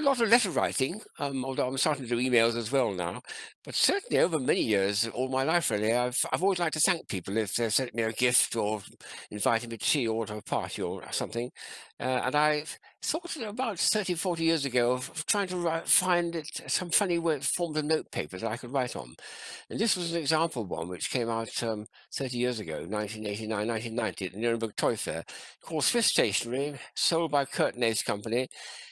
lot of letter writing, although I'm starting to do emails as well now. But certainly over many years, all my life really, I've always liked to thank people if they've sent me a gift or invited me to tea or to a party or something. And I thought about 30, 40 years ago of trying to find some funny forms of notepaper that I could write on. And this was an example one which came out 30 years ago, 1989, 1990, at the Nuremberg Toy Fair, called Swiss Stationery, sold by Curtin Ace Company.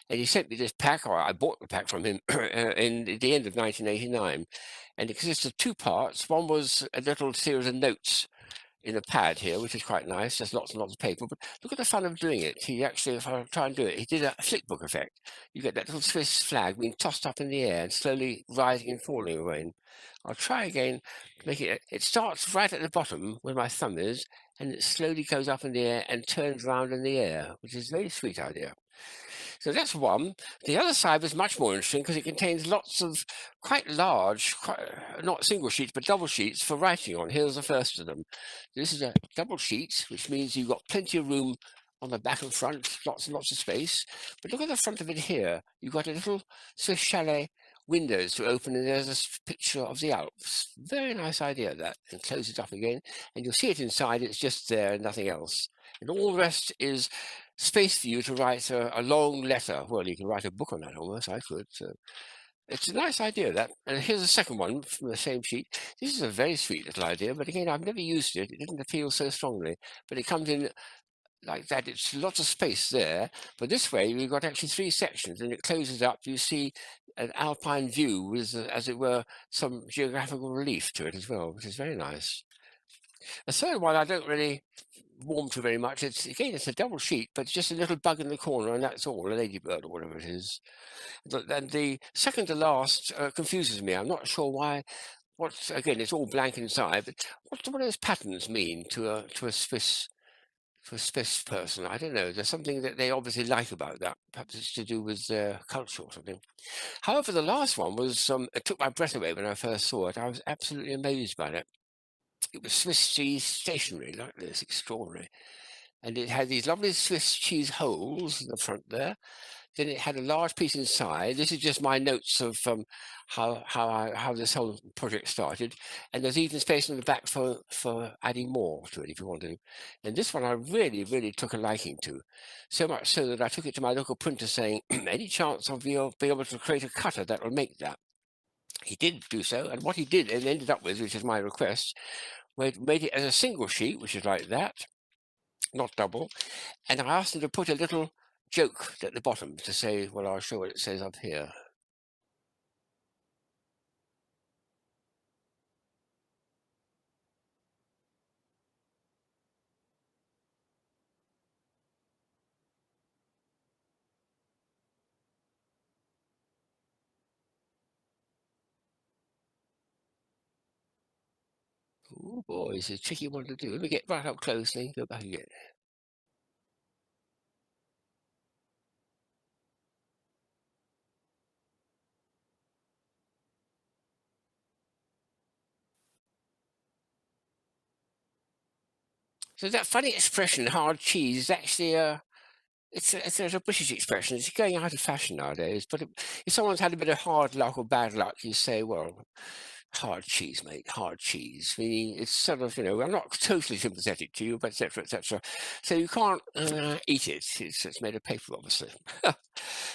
And he sent me this pack, or I bought the pack from him in the end of 1989. And it consists of two parts. One was a little series of notes in a pad here, which is quite nice. There's lots and lots of paper, but look at the fun of doing it. He actually, if I try and do it, he did a flick book effect. You get that little Swiss flag being tossed up in the air and slowly rising and falling away. And I'll try again to make it. It starts right at the bottom where my thumb is, and it slowly goes up in the air and turns round in the air, which is a very sweet idea. So that's one. The other side was much more interesting because it contains lots of quite large, not single sheets, but double sheets for writing on. Here's the first of them. This is a double sheet, which means you've got plenty of room on the back and front, lots and lots of space. But look at the front of it here. You've got a little Swiss chalet windows to open, and there's a picture of the Alps. Very nice idea, that. And close it up again, and you'll see it inside. It's just there and nothing else. And all the rest is space for you to write a long letter. Well, you can write a book on that almost, I could. So it's a nice idea, that. And here's a second one from the same sheet. This is a very sweet little idea, but again, I've never used it. It didn't appeal so strongly, but it comes in like that. It's lots of space there, but this way we've got actually three sections, and it closes up. You see an alpine view with, as it were, some geographical relief to it as well, which is very nice. The third one I don't really warm to very much. It's again, it's a double sheet, but just a little bug in the corner, and that's all, a ladybird or whatever it is. And the second to last confuses me. I'm not sure why. What again? It's all blank inside. But what do those patterns mean to a Swiss person? I don't know. There's something that they obviously like about that. Perhaps it's to do with their culture or something. However, the last one was it took my breath away when I first saw it. I was absolutely amazed by it. It was Swiss Cheese Stationery, like this, extraordinary. And it had these lovely Swiss cheese holes in the front there. Then it had a large piece inside. This is just my notes of how this whole project started. And there's even space in the back for adding more to it if you want to. And this one I really, really took a liking to. So much so that I took it to my local printer saying, any chance of you be able to create a cutter that will make that? He did do so. And what he did and ended up with, which is my request, made it as a single sheet, which is like that, not double. And I asked him to put a little joke at the bottom to say, well, I'll show what it says up here. Oh boy, it's a tricky one to do. Let me get right up close, then go back again. So that funny expression, hard cheese, is actually it's a British expression. It's going out of fashion nowadays. But if someone's had a bit of hard luck or bad luck, you say, well, hard cheese, mate, hard cheese. Meaning it's sort of, I'm not totally sympathetic to you, but etc., etc. So you can't eat it. It's made of paper, obviously.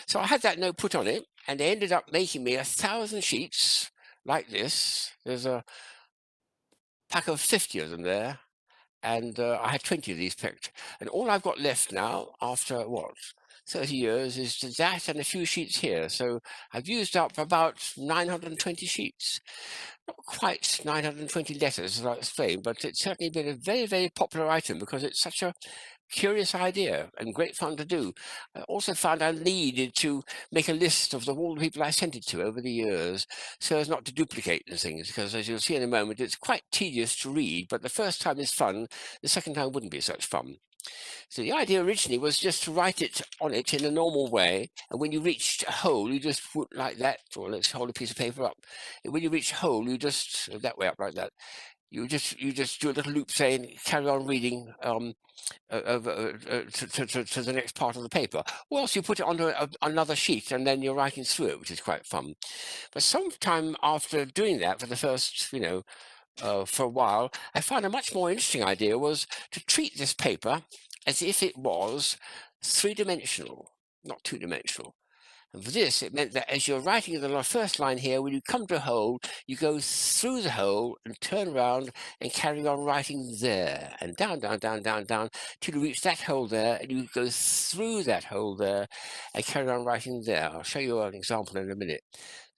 So I had that note put on it, and they ended up making me 1,000 sheets like this. There's a pack of 50 of them there, and I had 20 of these picked. And all I've got left now, after what, 30 years, is that and a few sheets here. So I've used up about 920 sheets. Not quite 920 letters, as I explained, but it's certainly been a very, very popular item because it's such a curious idea and great fun to do. I also found I needed to make a list of all the people I sent it to over the years so as not to duplicate the things, because as you'll see in a moment, it's quite tedious to read, but the first time is fun, the second time wouldn't be such fun. So the idea originally was just to write it on it in a normal way, and when you reached a hole, you just put like that, or let's hold a piece of paper up. And when you reach a hole, you just, that way up like that, You just do a little loop saying, carry on reading to the next part of the paper. Or else you put it onto another sheet and then you're writing through it, which is quite fun. But sometime after doing that for the first, for a while, I found a much more interesting idea was to treat this paper as if it was three-dimensional, not two-dimensional. And for this, it meant that as you're writing the first line here, when you come to a hole, you go through the hole and turn around and carry on writing there, and down, down, down, down, down, till you reach that hole there, and you go through that hole there and carry on writing there. I'll show you an example in a minute.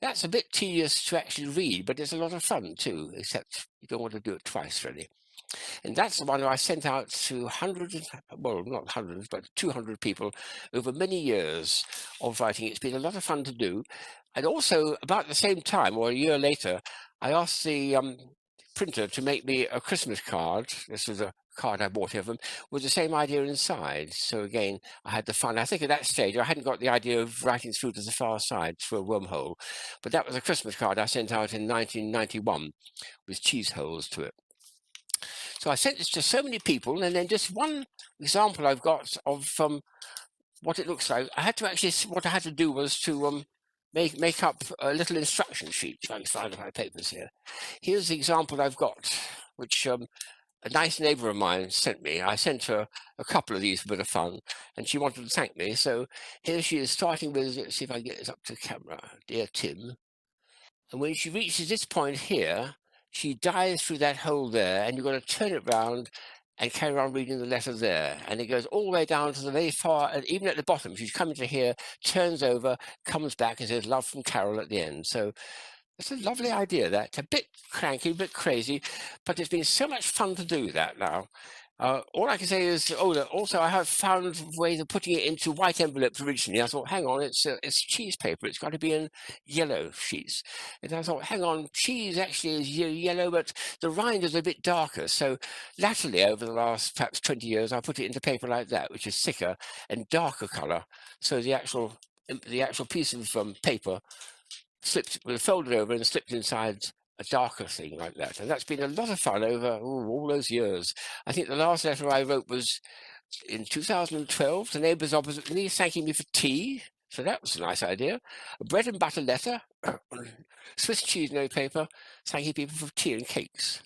That's a bit tedious to actually read, but it's a lot of fun too, except you don't want to do it twice, really. And that's the one I sent out to hundreds, well, not hundreds, but 200 people over many years of writing. It's been a lot of fun to do. And also, about the same time, or a year later, I asked the printer to make me a Christmas card. This was a card I bought of them with the same idea inside. So again, I had the fun. I think at that stage, I hadn't got the idea of writing through to the far side through a wormhole. But that was a Christmas card I sent out in 1991 with cheese holes to it. So I sent this to so many people, and then just one example I've got of what it looks like. I had to actually, what I had to do was to make up a little instruction sheet. If I can find my papers here. Here's the example I've got, which a nice neighbour of mine sent me. I sent her a couple of these for a bit of fun, and she wanted to thank me. So here she is, starting with, let's see if I can get this up to camera. Dear Tim. And when she reaches this point here, she dives through that hole there, and you've got to turn it round and carry on reading the letter there. And it goes all the way down to the very far, and even at the bottom, she's coming to here, turns over, comes back, and says, "Love from Carol" at the end. So it's a lovely idea, that. It's a bit cranky, a bit crazy, but it's been so much fun to do that now. All I can say is, also I have found ways of putting it into white envelopes originally. I thought, hang on, it's cheese paper. It's got to be in yellow sheets. And I thought, hang on, cheese actually is yellow, but the rind is a bit darker. So latterly, over the last perhaps 20 years, I put it into paper like that, which is thicker and darker color. So the actual piece of paper slipped, was folded over and slipped inside a darker thing like that. And that's been a lot of fun over all those years. I think the last letter I wrote was in 2012. The neighbours opposite me thanking me for tea. So that was a nice idea. A bread and butter letter, Swiss cheese notepaper, thanking people for tea and cakes.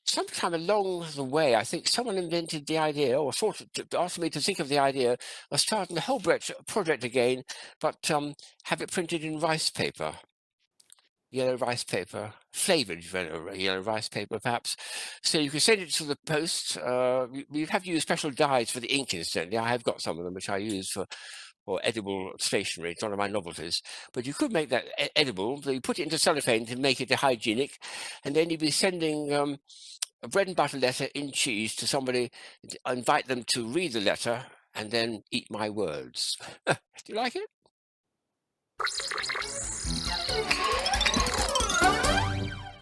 Sometime along the way, I think someone invented the idea, or sort of asked me to think of the idea of starting the whole project again, but have it printed in rice paper, yellow rice paper, flavored yellow rice paper, perhaps. So you can send it to the post. You'd have to use special dyes for the ink, incidentally. I have got some of them, which I use for edible stationery. It's one of my novelties. But you could make that edible. So you put it into cellophane to make it hygienic, and then you'd be sending a bread and butter letter in cheese to somebody, invite them to read the letter, and then eat my words. Do you like it?